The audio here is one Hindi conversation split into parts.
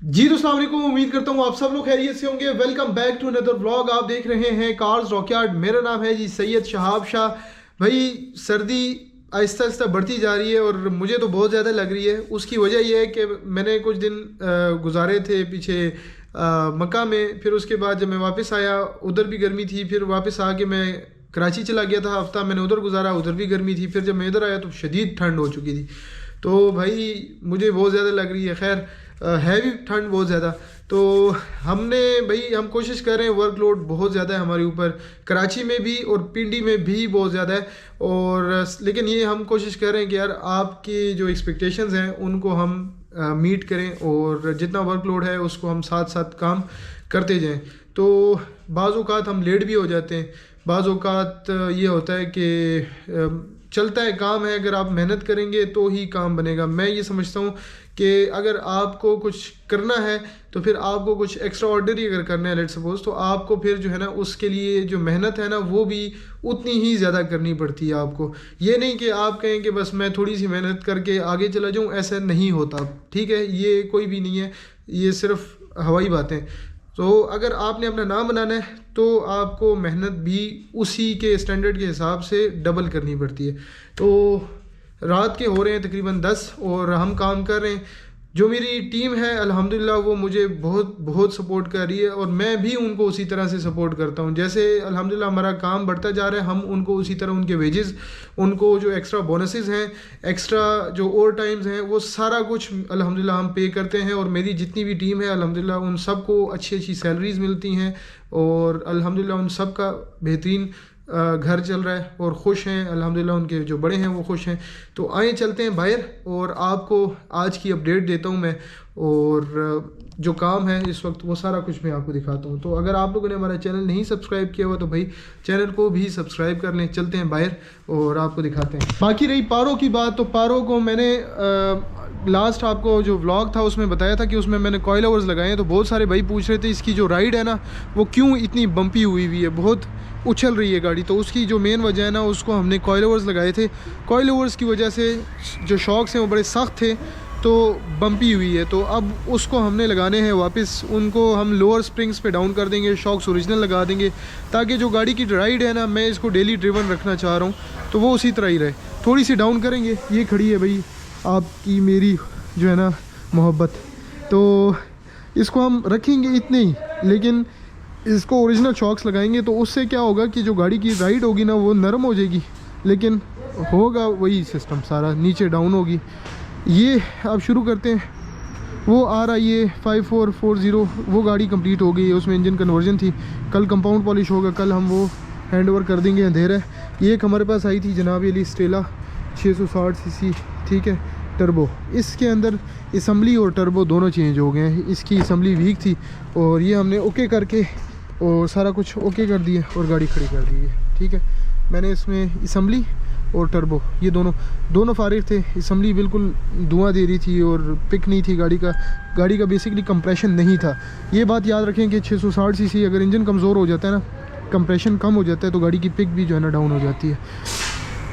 जी तो अस्सलाम वालेकुम। उम्मीद करता हूँ आप सब लोग खैरियत से होंगे। Welcome back to another vlog. आप देख रहे हैं कार्स रॉकयार्ड। मेरा नाम है जी सैयद शहाब शाह। भाई सर्दी आहिस्ता आहिस्ता बढ़ती जा रही है और मुझे तो बहुत ज़्यादा लग रही है। उसकी वजह यह है कि मैंने कुछ दिन गुजारे थे पीछे मक्का में। फिर उसके बाद जब मैं वापस आया उधर भी गर्मी थी। फिर वापस आके मैं कराची चला गया था, हफ्ता मैंने उधर गुजारा, उधर भी गर्मी थी। फिर जब मैं इधर आया तो शदीद ठंड हो चुकी थी। तो भाई मुझे बहुत ज़्यादा लग रही है। खैर है भी ठंड बहुत ज़्यादा। तो हम कोशिश कर रहे हैं, वर्कलोड बहुत ज़्यादा है हमारे ऊपर, कराची में भी और पिंडी में भी बहुत ज़्यादा है। और लेकिन ये हम कोशिश कर रहे हैं कि यार आपकी जो एक्सपेक्टेशंस हैं उनको हम मीट करें और जितना वर्कलोड है उसको हम साथ साथ काम करते जाएं। तो बाज़ औक़ात हम लेट भी हो जाते हैं, बाज़ औक़ात ये होता है कि चलता है काम है। अगर आप मेहनत करेंगे तो ही काम बनेगा। मैं ये समझता हूँ कि अगर आपको कुछ करना है तो फिर आपको कुछ एक्स्ट्रा ऑर्डिनरी अगर करना है लेट सपोज, तो आपको फिर जो है ना उसके लिए जो मेहनत है ना वो भी उतनी ही ज़्यादा करनी पड़ती है आपको। ये नहीं कि आप कहें कि बस मैं थोड़ी सी मेहनत करके आगे चला जाऊँ, ऐसा नहीं होता। ठीक है, ये कोई भी नहीं है, ये सिर्फ हवाई बातें। तो अगर आपने अपना नाम बनाना है तो आपको मेहनत भी उसी के स्टैंडर्ड के हिसाब से डबल करनी पड़ती है। तो रात के हो रहे हैं तकरीबन 10 और हम काम कर रहे हैं। जो मेरी टीम है अल्हम्दुलिल्लाह वो मुझे बहुत सपोर्ट कर रही है और मैं भी उनको उसी तरह से सपोर्ट करता हूँ। जैसे अल्हम्दुलिल्लाह हमारा काम बढ़ता जा रहा है, हम उनको उसी तरह उनके वेजेस, उनको जो एक्स्ट्रा बोनसेस हैं, एक्स्ट्रा जो ओवर टाइम्स हैं, वो सारा कुछ अल्हम्दुलिल्लाह हम पे करते हैं। और मेरी जितनी भी टीम है अल्हम्दुलिल्लाह उन सबको अच्छी अच्छी सैलरीज़ मिलती हैं और अल्हम्दुलिल्लाह उन सब का बेहतरीन घर चल रहा है और खुश हैं अल्हम्दुलिल्लाह। उनके जो बड़े हैं वो खुश हैं। तो आए चलते हैं बाहर और आपको आज की अपडेट देता हूँ मैं, और जो काम है इस वक्त वो सारा कुछ मैं आपको दिखाता हूँ। तो अगर आप लोगों ने हमारा चैनल नहीं सब्सक्राइब किया हुआ तो भाई चैनल को भी सब्सक्राइब कर लें। चलते हैं बाहर और आपको दिखाते हैं। बाकी रही पारो की बात, तो पारो को मैंने लास्ट आपको जो व्लॉग था उसमें बताया था कि उसमें मैंने कॉइल ओवर्स लगाए हैं। तो बहुत सारे भाई पूछ रहे थे इसकी जो राइड है ना वो क्यों इतनी बम्पी हुई हुई है, बहुत उछल रही है गाड़ी। तो उसकी जो मेन वजह है ना, उसको हमने कॉइल ओवर्स लगाए थे। कॉइल ओवर्स की वजह से जो शॉक्स हैं वो बड़े सख्त थे तो बम्पी हुई है। तो अब उसको हमने लगाने हैं वापस, उनको हम लोअर स्प्रिंग्स पे डाउन कर देंगे, शॉक्स ओरिजिनल लगा देंगे ताकि जो गाड़ी की राइड है ना, मैं इसको डेली ड्रिवन रखना चाह रहा हूँ तो वो उसी तरह ही रहे। थोड़ी सी डाउन करेंगे। ये खड़ी है भाई आपकी मेरी जो है ना मोहब्बत, तो इसको हम रखेंगे इतने ही, लेकिन इसको ओरिजिनल शॉक्स लगाएंगे तो उससे क्या होगा कि जो गाड़ी की राइड होगी ना वो नरम हो जाएगी, लेकिन होगा वही सिस्टम सारा, नीचे डाउन होगी। ये अब शुरू करते हैं। वो RIA 5440 वो गाड़ी कंप्लीट हो गई है, उसमें इंजन कन्वर्जन थी। कल कंपाउंड पॉलिश होगा, कल हम वो हैंड ओवर कर देंगे। अंधेरा है। ये एक हमारे पास आई थी जनाब अली स्टेला 660 cc, ठीक है, टर्बो। इसके अंदर असम्बली और टर्बो दोनों चेंज हो गए हैं। इसकी असम्बली वीक थी और ये हमने ओके करके और सारा कुछ ओके कर दिया और गाड़ी खड़ी कर दी है। ठीक है, मैंने इसमें असम्बली और टर्बो ये दोनों फारिग थे। असम्बली बिल्कुल धुआं दे रही थी और पिक नहीं थी गाड़ी का बेसिकली कंप्रेशन नहीं था। ये बात याद रखें कि 660 cc अगर इंजन कमज़ोर हो जाता है ना, कंप्रेशन कम हो जाता है तो गाड़ी की पिक भी जो है ना डाउन हो जाती है।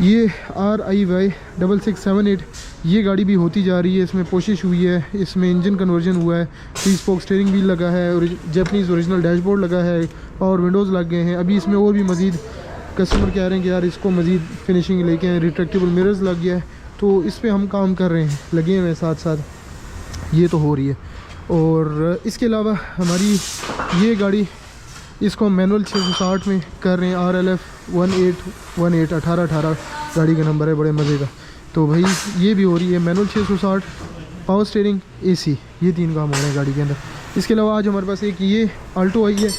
ये RIY 6678 ये गाड़ी भी होती जा रही है। इसमें कोशिश हुई है, इसमें इंजन कन्वर्जन हुआ है, 3 स्पोक स्टीयरिंग व्हील लगा है और जैपनीज़ ओरिजिनल डैशबोर्ड लगा है, पावर विंडोज़ लग गए हैं। अभी इसमें और भी मज़ीद कस्टमर कह रहे हैं कि यार इसको मज़ीद फिनिशिंग लेके आए, रिट्रैक्टेबल मिरर्स लग गया है। तो इस पर हम काम कर रहे हैं, लगे हुए हैं साथ साथ, ये तो हो रही है। और इसके अलावा हमारी ये गाड़ी, इसको हम मैनुअल 660 में कर रहे हैं। RLF 1818 18 गाड़ी का नंबर है, बड़े मज़े का। तो भाई ये भी हो रही है मैनुअल 660, पावर स्टीयरिंग, AC, ये 3 काम हो रहे हैं गाड़ी के अंदर। इसके अलावा आज हमारे पास एक ये आल्टो आई है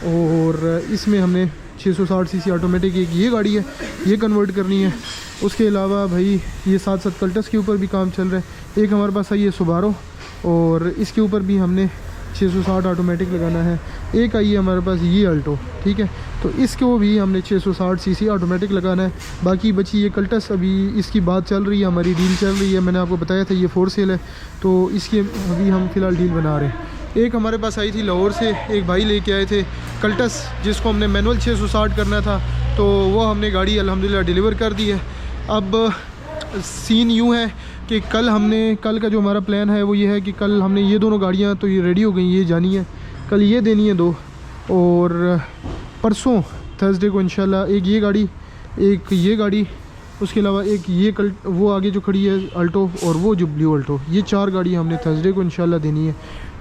और इसमें हमने 660 cc ऑटोमेटिक एक ये गाड़ी है, ये कन्वर्ट करनी है। उसके अलावा भाई ये साथ साथ कल्टस के ऊपर भी काम चल रहा है। एक हमारे पास आई है सुबारो और इसके ऊपर भी हमने 660 ऑटोमेटिक लगाना है। एक आई है हमारे पास ये अल्टो, ठीक है, तो इसको भी हमने 660 cc ऑटोमेटिक लगाना है। बाकी बची ये कल्टस, अभी इसकी बात चल रही है, हमारी डील चल रही है। मैंने आपको बताया था ये फोर सेल है, तो इसकी अभी हम फ़िलहाल डील बना रहे हैं। एक हमारे पास आई थी लाहौर से, एक भाई लेके आए थे कल्टस, जिसको हमने मैनुअल 660 करना था, तो वो हमने गाड़ी अल्हम्दुलिल्लाह डिलीवर कर दी है। अब सीन यूँ है कि कल का जो हमारा प्लान है वो ये है कि कल हमने ये दोनों गाड़ियाँ तो ये रेडी हो गई, ये जानी है, कल ये देनी है 2, और परसों थर्सडे को इंशाल्लाह एक ये गाड़ी, उसके अलावा एक ये वो आगे जो खड़ी है अल्टो, और वो जो ब्लू अल्टो, ये 4 गाड़ी हमने थर्सडे को इंशाल्लाह देनी है।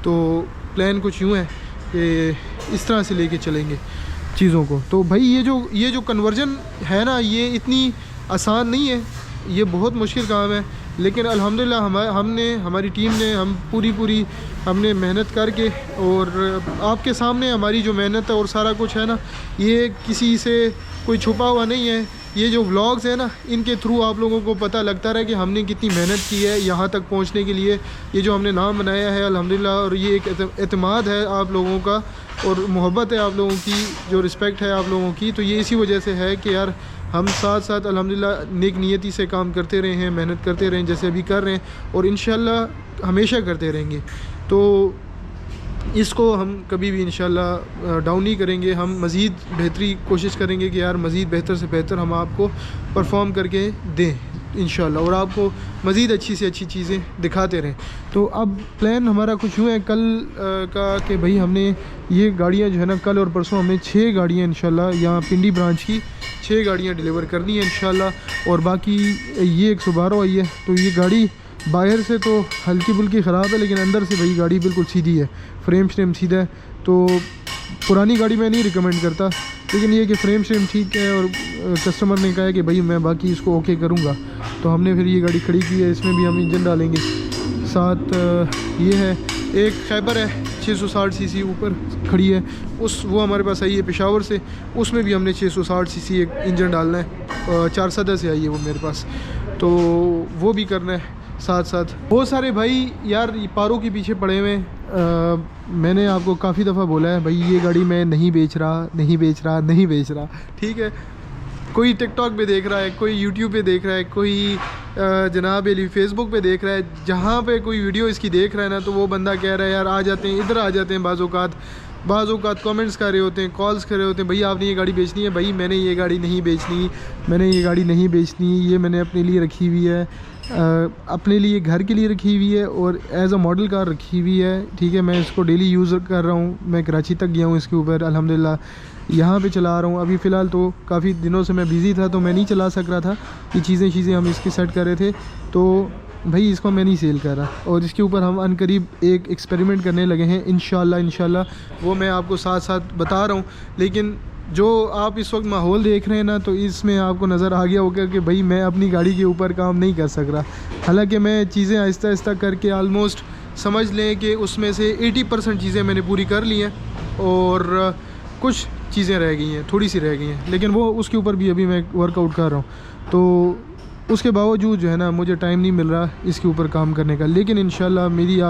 तो प्लान कुछ यूँ है कि इस तरह से लेके चलेंगे चीज़ों को। तो भाई ये जो कन्वर्जन है ना, ये इतनी आसान नहीं है, ये बहुत मुश्किल काम है, लेकिन अल्हम्दुलिल्लाह हमारी टीम ने हम पूरी हमने मेहनत करके, और आपके सामने हमारी जो मेहनत है और सारा कुछ है ना, ये किसी से कोई छुपा हुआ नहीं है। ये जो व्लॉग्स है ना, इनके थ्रू आप लोगों को पता लगता रहा कि हमने कितनी मेहनत की है यहाँ तक पहुँचने के लिए, ये जो हमने नाम बनाया है अल्हम्दुलिल्लाह, और ये एक एतमाद है आप लोगों का और मोहब्बत है आप लोगों की, जो रिस्पेक्ट है आप लोगों की। तो ये इसी वजह से है कि यार हम साथ साथ अल्हम्दुलिल्लाह नेक नियति से काम करते रहे हैं, मेहनत करते रहे हैं जैसे अभी कर रहे हैं, और इंशाल्लाह हमेशा करते रहेंगे। तो इसको हम कभी भी इंशाल्लाह डाउन नहीं करेंगे, हम मज़ीद बेहतरी कोशिश करेंगे कि यार मज़ीद बेहतर से बेहतर हम आपको परफॉर्म करके दें इंशाल्लाह, और आपको मज़ीद अच्छी से अच्छी चीज़ें दिखाते रहें। तो अब प्लान हमारा कुछ यूँ है कल का कि भाई हमने ये गाड़ियाँ जो है ना, कल और परसों हमें 6 गाड़ियाँ इंशाल्लाह यहाँ पिंडी ब्रांच की 6 गाड़ियाँ डिलीवर करनी है इंशाल्लाह। और बाकी ये एक सुबारो आई है, तो ये गाड़ी बाहर से तो हल्की फुल्की ख़राब है, लेकिन अंदर से भाई गाड़ी बिल्कुल सीधी है, फ्रेम श्रेम सीधा है। तो पुरानी गाड़ी मैं नहीं रिकमेंड करता, लेकिन ये कि फ्रेम श्रेम ठीक है, और कस्टमर ने कहा है कि भाई मैं बाकी इसको ओके करूँगा, तो हमने फिर ये गाड़ी खड़ी की है। इसमें भी हम इंजन डालेंगे, साथ ये है एक खैबर है 660 सीसी ऊपर खड़ी है, वो हमारे पास आई है पेशावर से, उसमें भी हमने 660 सीसी एक इंजन डालना है, 4 से आई है वो मेरे पास, तो वो भी करना है साथ साथ। बहुत सारे भाई यार पारों के पीछे पड़े हुए, मैंने आपको काफ़ी दफ़ा बोला है भाई ये गाड़ी मैं नहीं बेच रहा, ठीक है। कोई टिकटॉक पे देख रहा है, कोई यूट्यूब पे देख रहा है, कोई जनाब अली फेसबुक पे देख रहा है, जहाँ पे कोई वीडियो इसकी देख रहा है ना, तो वो बंदा कह रहा है यार आ जाते हैं, इधर आ जाते हैं, बाज़ औक़ात कमेंट्स कर रहे होते हैं, कॉल्स कर रहे होते हैं, भैया आपने ये गाड़ी बेचनी है। भाई मैंने ये गाड़ी नहीं बेचनी, ये मैंने अपने लिए रखी हुई है, अपने लिए घर के लिए रखी हुई है, और एज़ अ मॉडल कार रखी हुई है, ठीक है। मैं इसको डेली यूज़ कर रहा हूँ, मैं कराची तक गया हूँ इसके ऊपर अल्हम्दुलिल्लाह, यहाँ पे चला रहा हूँ। अभी फ़िलहाल तो काफ़ी दिनों से मैं बिज़ी था, तो मैं नहीं चला सक रहा था, ये चीज़ें हम इसकी सेट कर रहे थे, तो भाई इसको मैं नहीं सेल कर रहा, और इसके ऊपर हम अनकरीब एक एक्सपेरिमेंट करने लगे हैं इंशाल्लाह, वो मैं आपको साथ साथ बता रहा हूँ। लेकिन जो आप इस वक्त माहौल देख रहे हैं ना, तो इसमें आपको नज़र आ गया होगा कि भाई मैं अपनी गाड़ी के ऊपर काम नहीं कर सक रहा। हालांकि मैं चीज़ें आहिस्ता आहिस्ता करके ऑलमोस्ट समझ लें कि उसमें से 80% चीज़ें मैंने पूरी कर ली हैं, और कुछ चीज़ें रह गई हैं, थोड़ी सी रह गई हैं, लेकिन वो उसके ऊपर भी अभी मैं वर्कआउट कर रहा हूँ। तो उसके बावजूद जो है ना, मुझे टाइम नहीं मिल रहा इसके ऊपर काम करने का, लेकिन इंशाल्लाह मेरा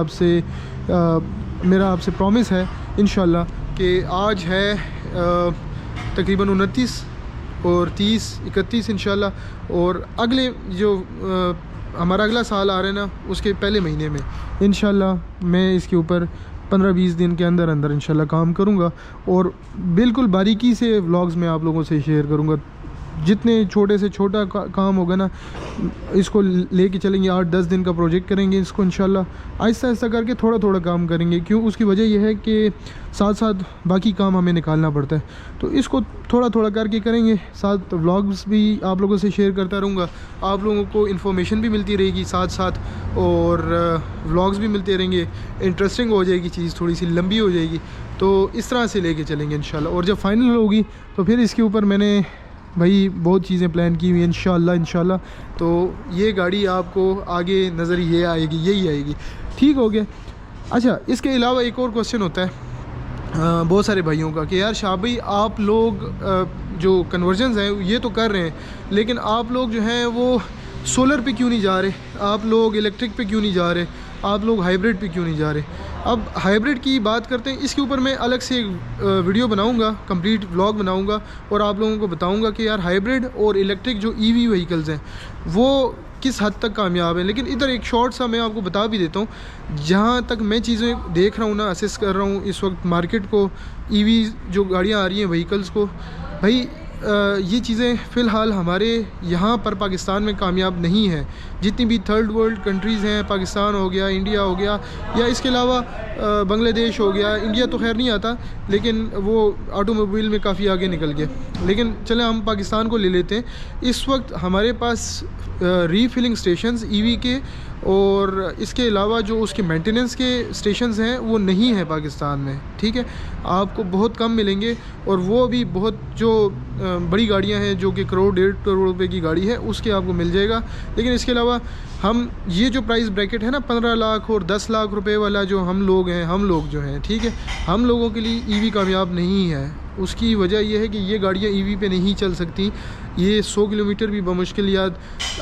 आपसे प्रॉमिस है इंशाल्लाह कि आज है तकरीबन 29 और 30, 31 इंशाल्लाह, और अगले जो हमारा अगला साल आ रहा है ना, उसके पहले महीने में इंशाल्लाह मैं इसके ऊपर 15-20 दिन के अंदर इंशाल्लाह काम करूँगा, और बिल्कुल बारीकी से व्लॉग्स में आप लोगों से शेयर करूँगा। जितने छोटे से छोटा काम होगा ना, इसको लेके चलेंगे, 8-10 दिन का प्रोजेक्ट करेंगे इसको इंशाल्लाह, आहिस्ता आहिस्ता करके थोड़ा थोड़ा काम करेंगे। क्यों? उसकी वजह यह है कि साथ साथ बाकी काम हमें निकालना पड़ता है, तो इसको थोड़ा थोड़ा करके करेंगे। साथ व्लॉग्स भी आप लोगों से शेयर करता रहूँगा, आप लोगों को इन्फॉर्मेशन भी मिलती रहेगी साथ साथ, और व्लॉग्स भी मिलते रहेंगे, इंटरेस्टिंग हो जाएगी चीज़, थोड़ी सी लंबी हो जाएगी। तो इस तरह से लेके चलेंगे इंशाल्लाह, और जब फाइनल होगी तो फिर इसके ऊपर मैंने भाई बहुत चीज़ें प्लान की हुई हैं इंशाल्लाह। तो ये गाड़ी आपको आगे नज़र यही आएगी। ठीक हो गया। अच्छा, इसके अलावा एक और क्वेश्चन होता है बहुत सारे भाइयों का कि यार शाह भाई आप लोग जो कन्वर्जन्स हैं ये तो कर रहे हैं, लेकिन आप लोग जो हैं वो सोलर पे क्यों नहीं जा रहे, आप लोग इलेक्ट्रिक पे क्यों नहीं जा रहे, आप लोग हाइब्रिड पे क्यों नहीं जा रहे। अब हाइब्रिड की बात करते हैं, इसके ऊपर मैं अलग से एक वीडियो बनाऊंगा, कंप्लीट व्लॉग बनाऊंगा, और आप लोगों को बताऊंगा कि यार हाइब्रिड और इलेक्ट्रिक जो ईवी व्हीकल्स हैं वो किस हद तक कामयाब है। लेकिन इधर एक शॉर्ट सा मैं आपको बता भी देता हूँ, जहाँ तक मैं चीज़ें देख रहा हूँ ना, असेस कर रहा हूँ इस वक्त मार्केट को, ईवी जो गाड़ियाँ आ रही हैं व्हीकल्स को, भाई ये चीज़ें फ़िलहाल हमारे यहाँ पर पाकिस्तान में कामयाब नहीं है। जितनी भी थर्ड वर्ल्ड कंट्रीज़ हैं, पाकिस्तान हो गया, इंडिया हो गया, या इसके अलावा बांग्लादेश हो गया, इंडिया तो खैर नहीं आता लेकिन वो ऑटोमोबाइल में काफ़ी आगे निकल गए। लेकिन चलें हम पाकिस्तान को ले लेते हैं। इस वक्त हमारे पास रीफिलिंग स्टेशंस ईवी के और इसके अलावा जो उसके मेंटेनेंस के स्टेशंस हैं वो नहीं है पाकिस्तान में, ठीक है। आपको बहुत कम मिलेंगे और वो भी बहुत जो बड़ी गाड़ियां हैं जो कि करोड़ 1.5 करोड़ रुपए की गाड़ी है उसके आपको मिल जाएगा। लेकिन इसके अलावा हम ये जो प्राइस ब्रैकेट है ना 15 लाख और 10 लाख रुपए वाला जो हम लोग जो हैं, ठीक है, हम लोगों के लिए ईवी कामयाब नहीं है। उसकी वजह यह है कि ये गाड़ियाँ ईवी पे नहीं चल सकती। ये 100 किलोमीटर भी बमुश्किल, या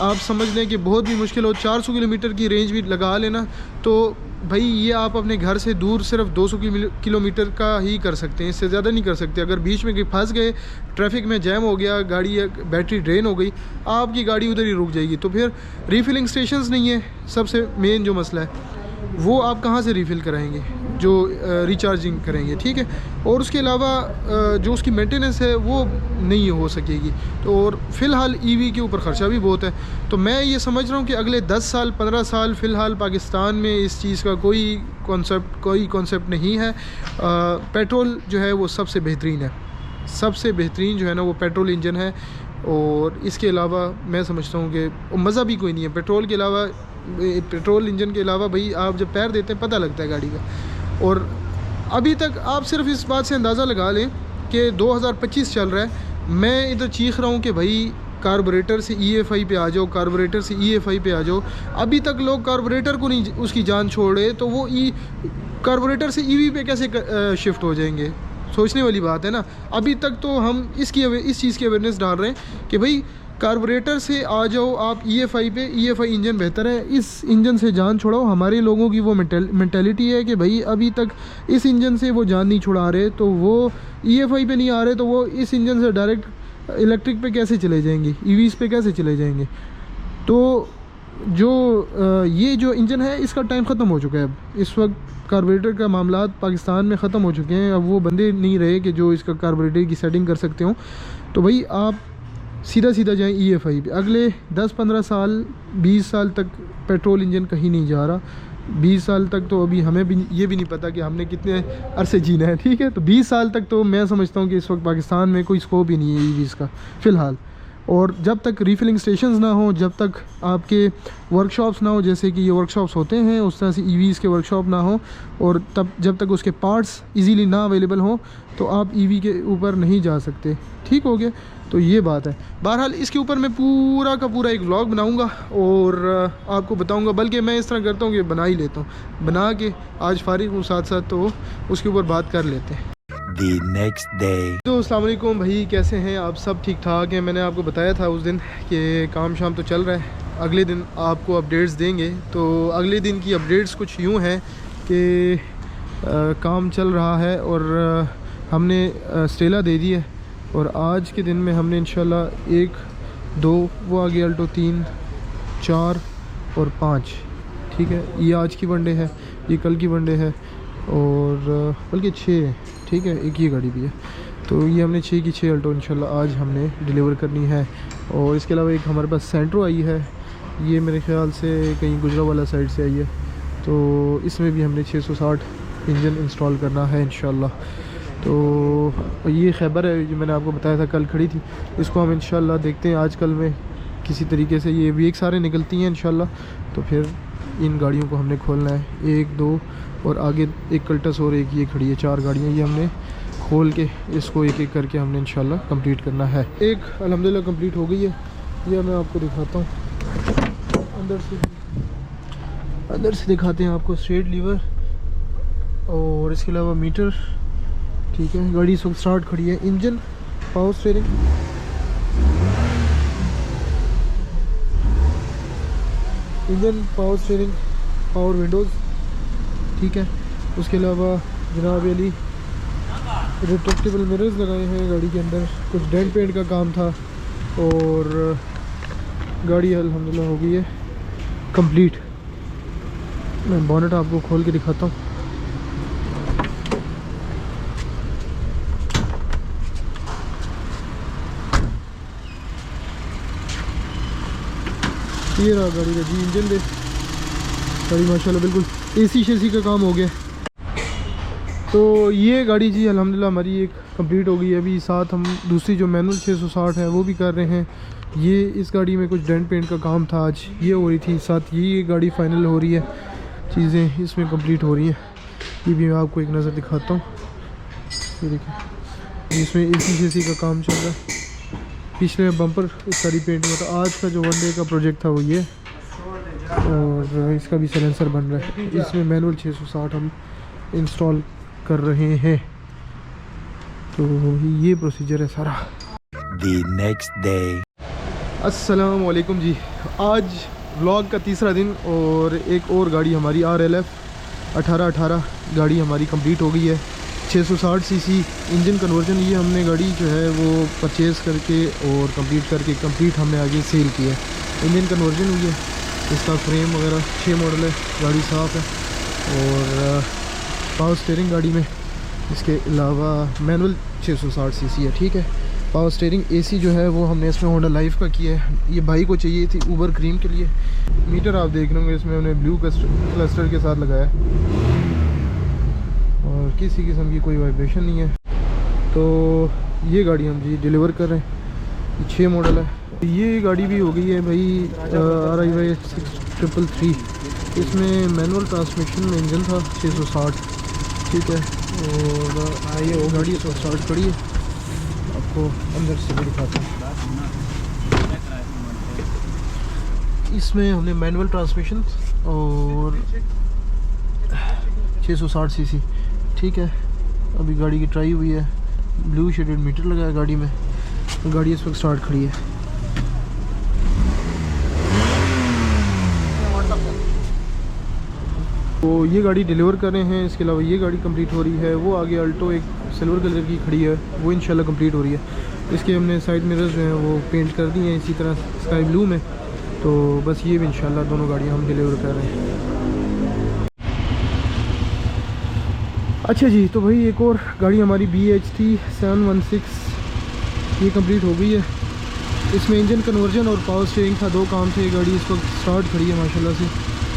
आप समझ लें कि बहुत भी मुश्किल हो 400 किलोमीटर की रेंज भी लगा लेना तो भाई ये आप अपने घर से दूर सिर्फ 200 किलोमीटर का ही कर सकते हैं, इससे ज़्यादा नहीं कर सकते। अगर बीच में फंस गए, ट्रैफिक में जैम हो गया, गाड़ी बैटरी ड्रेन हो गई, आपकी गाड़ी उधर ही रुक जाएगी। तो फिर रीफिलिंग स्टेशंस नहीं है, सबसे मेन जो मसला है वो आप कहाँ से रीफ़िल कराएंगे, जो रिचार्जिंग करेंगे, ठीक है। और उसके अलावा जो उसकी मेंटेनेंस है वो नहीं हो सकेगी। तो और फ़िलहाल ईवी के ऊपर ख़र्चा भी बहुत है। तो मैं ये समझ रहा हूँ कि अगले 10 साल 15 साल फ़िलहाल पाकिस्तान में इस चीज़ का कोई कॉन्सेप्ट नहीं है। पेट्रोल जो है वो सबसे बेहतरीन है, सबसे बेहतरीन जो है ना वो पेट्रोल इंजन है। और इसके अलावा मैं समझता हूँ कि मज़ा भी कोई नहीं है पेट्रोल के अलावा। पेट्रोल इंजन के अलावा भाई आप जब पैर देते हैं पता लगता है गाड़ी का। और अभी तक आप सिर्फ इस बात से अंदाज़ा लगा लें कि 2025 चल रहा है, मैं इधर चीख रहा हूँ कि भाई कार्बोरेटर से EFI पे आ जाओ, कार्बोरेटर से EFI पे आ जाओ। अभी तक लोग कार्बोरेटर को नहीं उसकी जान छोड़ रहे, तो वो कार्बोरेटर से EV पे कैसे शिफ्ट हो जाएंगे? सोचने वाली बात है ना। अभी तक तो हम इस चीज़ की अवेयरनेस डाल रहे हैं कि भाई कार्बोरेटर से आ जाओ आप EFI पे, EFI इंजन बेहतर है, इस इंजन से जान छुड़ाओ। हमारे लोगों की वो मेंटालिटी है कि भाई अभी तक इस इंजन से वो जान नहीं छुड़ा रहे, तो वो EFI पे नहीं आ रहे, तो वो इस इंजन से डायरेक्ट इलेक्ट्रिक पे कैसे चले जाएंगे, EVs पे कैसे चले जाएंगे। तो जो ये जो इंजन है इसका टाइम ख़त्म हो चुका है। अब इस वक्त कार्बोरेटर का मामला पाकिस्तान में ख़त्म हो चुके हैं। अब वो बंदे नहीं रहे कि जो इसका कार्बोरेटर की सेटिंग कर सकते हो। तो भाई आप सीधा जाएं EFI पे। अगले 10-15 साल 20 साल तक पेट्रोल इंजन कहीं नहीं जा रहा। 20 साल तक तो अभी हमें भी ये भी नहीं पता कि हमने कितने अरसे जीना है, ठीक है। तो 20 साल तक तो मैं समझता हूँ कि इस वक्त पाकिस्तान में कोई स्कोप ही नहीं है EVs का फ़िलहाल। और जब तक रीफिलिंग स्टेशंस ना हो, जब तक आपके वर्कशॉप्स ना हो, जैसे कि ये वर्कशॉप्स होते हैं उस तरह से EVs के वर्कशॉप ना हो, और जब तक उसके पार्ट्स इजीली ना अवेलेबल हो, तो आप EV के ऊपर नहीं जा सकते, ठीक हो गया। तो ये बात है। बहरहाल इसके ऊपर मैं पूरा का पूरा एक व्लॉग बनाऊंगा और आपको बताऊंगा। बल्कि मैं इस तरह करता हूँ कि बना ही लेता हूँ, बना के आज फारिग हूँ साथ तो उसके ऊपर बात कर लेते हैं। The next day. तो अस्सलाम वालेकुम भाई, कैसे हैं आप? सब ठीक ठाक हैं। मैंने आपको बताया था उस दिन कि काम शाम तो चल रहा है, अगले दिन आपको अपडेट्स देंगे। तो अगले दिन की अपडेट्स कुछ यूँ हैं कि काम चल रहा है और हमने स्टेला दे दी है, और आज के दिन में हमने इंशाल्लाह 1 2 वो आ गया अल्टो 3 4 और 5, ठीक है। ये आज की वनडे है, ये कल की वनडे है, और बल्कि 6 है, ठीक है, एक ही गाड़ी भी है। तो ये हमने 6 की 6 अल्टो इंशाल्लाह आज हमने डिलीवर करनी है। और इसके अलावा एक हमारे पास सेंट्रो आई है, ये मेरे ख्याल से कहीं गुजरावाला साइड से आई है। तो इसमें भी हमने 660 इंजन इंस्टॉल करना है इंशाल्लाह। तो ये खैबर है जो मैंने आपको बताया था कल खड़ी थी, इसको हम इंशाल्लाह देखते हैं आजकल में किसी तरीके से। ये वीक सारे निकलती हैं इंशाल्लाह, तो फिर इन गाड़ियों को हमने खोलना है। 1 2 और आगे एक कल्टस और एक ये खड़ी है, 4 गाड़ियाँ ये हमने खोल के इसको एक एक करके हमने इंशाल्लाह कंप्लीट करना है। एक अल्हम्दुलिल्लाह कंप्लीट हो गई है, यह मैं आपको दिखाता हूँ अंदर से दिखाते हैं आपको। स्ट्रेट लीवर और इसके अलावा मीटर, ठीक है। गाड़ी सब स्टार्ट खड़ी है। Engine, power steering, power steering, power Windows, ठीक है। उसके अलावा जनाब अली रिट्रैक्टेबल मिरर्स लगाए हैं गाड़ी के अंदर। कुछ डेंट पेंट का काम था और गाड़ी अल्हम्दुलिल्लाह हो गई है कंप्लीट। मैं बोनेट आपको खोल के दिखाता हूँ। ये रहा गाड़ी का जी इंजन दे, गाड़ी माशाल्लाह बिल्कुल एसी शेसी का काम हो गया। तो ये गाड़ी जी अल्हम्दुलिल्लाह हमारी एक कंप्लीट हो गई है। अभी साथ हम दूसरी जो मैनुअल 660 है वो भी कर रहे हैं। ये इस गाड़ी में कुछ डेंट पेंट का काम था, आज ये हो रही थी, साथ ये गाड़ी फाइनल हो रही है, चीज़ें इसमें कंप्लीट हो रही हैं। ये भी मैं आपको एक नज़र दिखाता हूँ। ये देखिए इसमें एसी शेसी का काम चल रहा है। पिछले बम्पर इसका रिपेंट हुआ था। आज का जो वन डे का प्रोजेक्ट था वो ये, और इसका भी सलेंसर बन रहा है। इसमें मैनुअल 660 हम इंस्टॉल कर रहे हैं। तो ये प्रोसीजर है सारा। The next day. अस्सलाम वालेकुम जी, आज व्लॉग का तीसरा दिन और एक और गाड़ी हमारी RLF 1818 गाड़ी हमारी कंप्लीट हो गई है। 660 सीसी इंजन कन्वर्जन, ये हमने गाड़ी जो है वो परचेज़ करके और कंप्लीट हमने आगे सेल किया है। इंजन कन्वर्जन हुई है, इसका फ्रेम वगैरह 6 मॉडल है, गाड़ी साफ़ है। और पावर स्टीयरिंग गाड़ी में इसके अलावा मैनुअल 660 सीसी है, ठीक है। पावर स्टीयरिंग AC जो है वो हमने इसमें होंडा लाइफ का किया है। ये भाई को चाहिए थी ऊबर क्रीम के लिए। मीटर आप देख रहे होंगे इसमें हमने ब्लू क्लस्टर के साथ लगाया और किसी किस्म की कोई वाइब्रेशन नहीं है। तो ये गाड़ी हम जी डिलीवर कर रहे हैं। 6 मॉडल है। ये गाड़ी भी हो गई है भाई RIY 6333। इसमें मैनुअल ट्रांसमिशन में इंजन था 660, ठीक है। और ये वो गाड़ी तो स्टार्ट करी है, आपको अंदर से भी दिखाता हूँ। इसमें हमने मैनुअल ट्रांसमिशन और 660 सीसी, ठीक है। अभी गाड़ी की ट्राई हुई है, ब्लू शेडेड मीटर लगा है गाड़ी में। गाड़ी इस वक्त स्टार्ट खड़ी है। तो ये गाड़ी डिलीवर कर रहे हैं। इसके अलावा ये गाड़ी कंप्लीट हो रही है। वो आगे अल्टो एक सिल्वर कलर की खड़ी है, वो इंशाल्लाह कंप्लीट हो रही है। इसके हमने साइड मिरर्स जो हैं वो पेंट कर दिए हैं इसी तरह स्काई ब्लू में। तो बस ये भी इंशाल्लाह दोनों गाड़ियाँ हम डिलीवर कर रहे हैं। अच्छा जी, तो भाई एक और गाड़ी हमारी BHT 716 ये कंप्लीट हो गई है। इसमें इंजन कन्वर्जन और पावर स्टीयरिंग था, 2 काम थे। गाड़ी इस वक्त स्टार्ट खड़ी है माशाल्लाह से।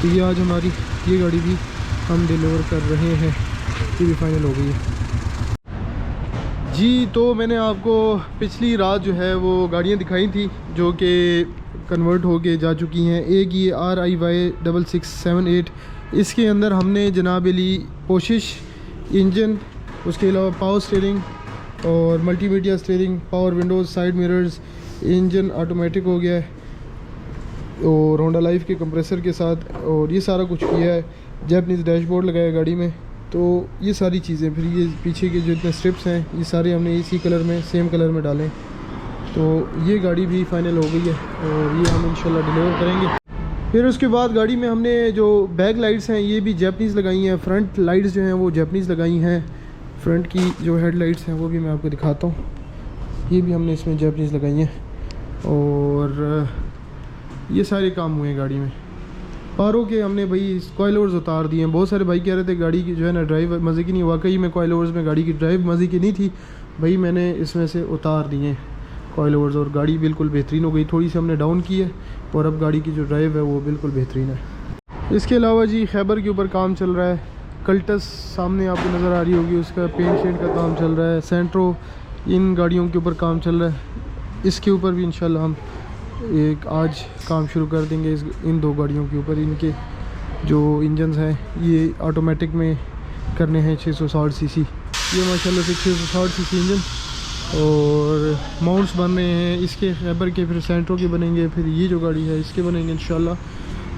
तो ये आज हमारी ये गाड़ी भी हम डिलीवर कर रहे हैं, ये भी फाइनल हो गई है जी। तो मैंने आपको पिछली रात जो है वो गाड़ियाँ दिखाई थी जो कि कन्वर्ट हो के जा चुकी हैं। एक ये RIY 6678, इसके अंदर हमने जनाब ली पोशिश इंजन, उसके अलावा पावर स्टीयरिंग और multimedia steering, power Windows, side mirrors, engine automatic हो गया है और होंडा लाइफ के कंप्रेसर के साथ, और ये सारा कुछ किया है। जैपनीज़ डैशबोर्ड लगाया गाड़ी में। तो ये सारी चीज़ें, फिर ये पीछे के जो इतने स्ट्रिप्स हैं ये सारे हमने इसी कलर में, सेम कलर में डालें। तो ये गाड़ी भी फाइनल हो गई है और ये हम इंशाल्लाह डिलीवर करेंगे। फिर उसके बाद गाड़ी में हमने जो बैक लाइट्स हैं ये भी जैपनीज़ लगाई हैं। फ्रंट लाइट्स जो हैं वो जैपनीज़ लगाई हैं। फ्रंट की जो हेड लाइट्स हैं वो भी मैं आपको दिखाता हूँ, ये भी हमने इसमें जैपनीज़ लगाई हैं। और ये सारे काम हुए हैं गाड़ी में। पारों के हमने भाई कॉइल ओवर्स उतार दिए हैं। बहुत सारे भाई कह रहे थे गाड़ी की जो है ना ड्राइव मज़े की नहीं। वाकई में कॉइल ओवर्स में गाड़ी की ड्राइव मज़े की नहीं थी भाई, मैंने इसमें से उतार दिए कॉइल ओवर्स और गाड़ी बिल्कुल बेहतरीन हो गई। थोड़ी सी हमने डाउन की है और अब गाड़ी की जो ड्राइव है वो बिल्कुल बेहतरीन है। इसके अलावा जी खैबर के ऊपर काम चल रहा है। कल्टस सामने आपको नज़र आ रही होगी, उसका पेंट शेड का काम चल रहा है। सेंट्रो, इन गाड़ियों के ऊपर काम चल रहा है। इसके ऊपर भी इंशाल्लाह हम एक आज काम शुरू कर देंगे। इन 2 गाड़ियों के ऊपर इनके जो इंजन्स हैं ये ऑटोमेटिक में करने हैं 660 सीसी। ये माशाल्लाह से 660 सीसी इंजन और माउंट्स बन रहे हैं इसके खैबर के, फिर सेंट्रो के बनेंगे, फिर ये जो गाड़ी है इसके बनेंगे इंशाल्लाह।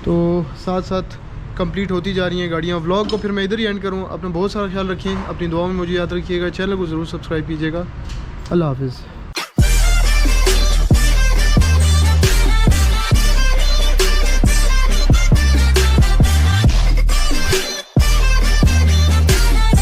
तो साथ साथ कंप्लीट होती जा रही हैं गाड़ियाँ। व्लॉग को फिर मैं इधर ही एंड करूँ। अपना बहुत सारा ख्याल रखें, अपनी दुआ में मुझे याद रखिएगा। चैनल को ज़रूर सब्सक्राइब कीजिएगा। अल्लाह हाफ़िज़।